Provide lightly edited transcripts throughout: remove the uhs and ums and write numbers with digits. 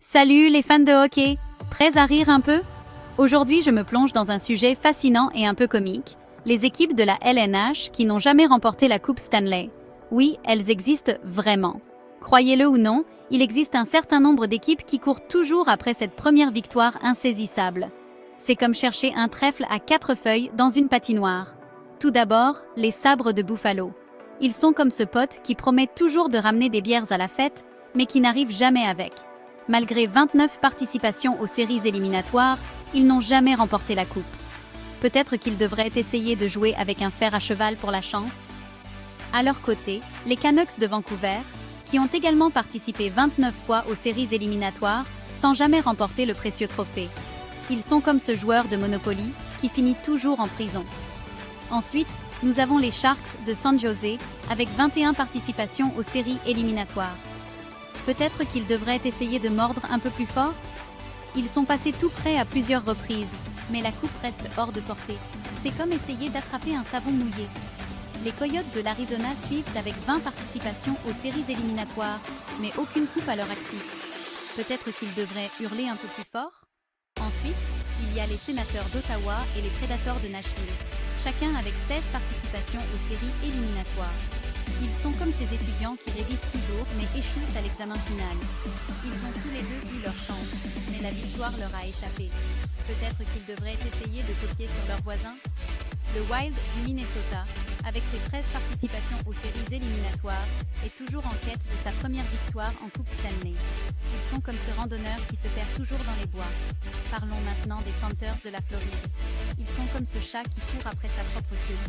Salut les fans de hockey, prêts à rire un peu? Aujourd'hui, je me plonge dans un sujet fascinant et un peu comique, les équipes de la LNH qui n'ont jamais remporté la Coupe Stanley. Oui, elles existent vraiment. Croyez-le ou non, il existe un certain nombre d'équipes qui courent toujours après cette première victoire insaisissable. C'est comme chercher un trèfle à 4 feuilles dans une patinoire. Tout d'abord, les Sabres de Buffalo. Ils sont comme ce pote qui promet toujours de ramener des bières à la fête, mais qui n'arrive jamais avec. Malgré 29 participations aux séries éliminatoires, ils n'ont jamais remporté la coupe. Peut-être qu'ils devraient essayer de jouer avec un fer à cheval pour la chance. À leur côté, les Canucks de Vancouver, qui ont également participé 29 fois aux séries éliminatoires sans jamais remporter le précieux trophée. Ils sont comme ce joueur de Monopoly qui finit toujours en prison. Ensuite, nous avons les Sharks de San Jose avec 21 participations aux séries éliminatoires. Peut-être qu'ils devraient essayer de mordre un peu plus fort? Ils sont passés tout près à plusieurs reprises, mais la coupe reste hors de portée. C'est comme essayer d'attraper un savon mouillé. Les Coyotes de l'Arizona suivent avec 20 participations aux séries éliminatoires, mais aucune coupe à leur actif. Peut-être qu'ils devraient hurler un peu plus fort? Ensuite, il y a les Sénateurs d'Ottawa et les Prédateurs de Nashville, chacun avec 16 participations aux séries éliminatoires. Ils sont comme ces étudiants qui révisent toujours mais échouent à l'examen final. Ils ont tous les deux eu leur chance, mais la victoire leur a échappé. Peut-être qu'ils devraient essayer de copier sur leurs voisins? Le Wild du Minnesota, avec ses 13 participations aux séries éliminatoires, est toujours en quête de sa première victoire en Coupe Stanley. Ils sont comme ce randonneur qui se perd toujours dans les bois. Parlons maintenant des Panthers de la Floride. Ils sont comme ce chat qui court après sa propre queue.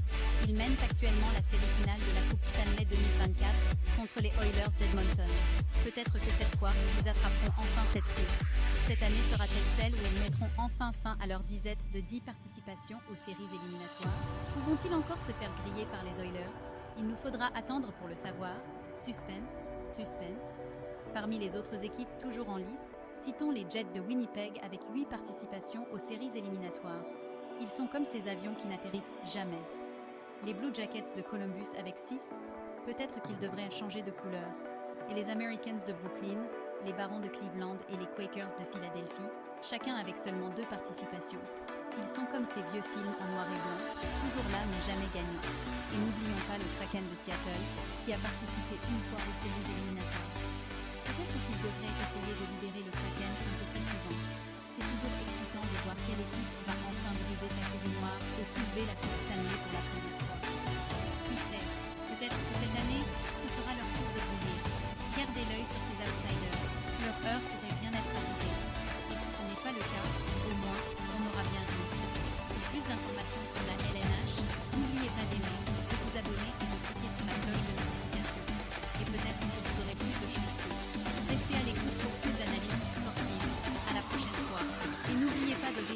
Ils mènent actuellement la série finale de la Coupe Stanley 2024 contre les Oilers d'Edmonton. Peut-être que cette fois, ils attraperont enfin cette queue. Cette année sera-t-elle celle où ils mettront enfin fin à leur disette de 10 participations aux séries éliminatoires? Ou vont-ils encore se faire griller par les Oilers? Il nous faudra attendre pour le savoir. Suspense, suspense. Parmi les autres équipes toujours en lice, citons les Jets de Winnipeg avec 8 participations aux séries éliminatoires. Ils sont comme ces avions qui n'atterrissent jamais. Les Blue Jackets de Columbus avec 6, peut-être qu'ils devraient changer de couleur. Et les Americans de Brooklyn, les Barons de Cleveland et les Quakers de Philadelphie, chacun avec seulement 2 participations. Ils sont comme ces vieux films en noir et blanc, toujours là mais jamais gagnés. Et n'oublions pas le Kraken de Seattle, qui a participé une fois aux séries éliminatoires. Peut-être qu'ils devraient essayer de libérer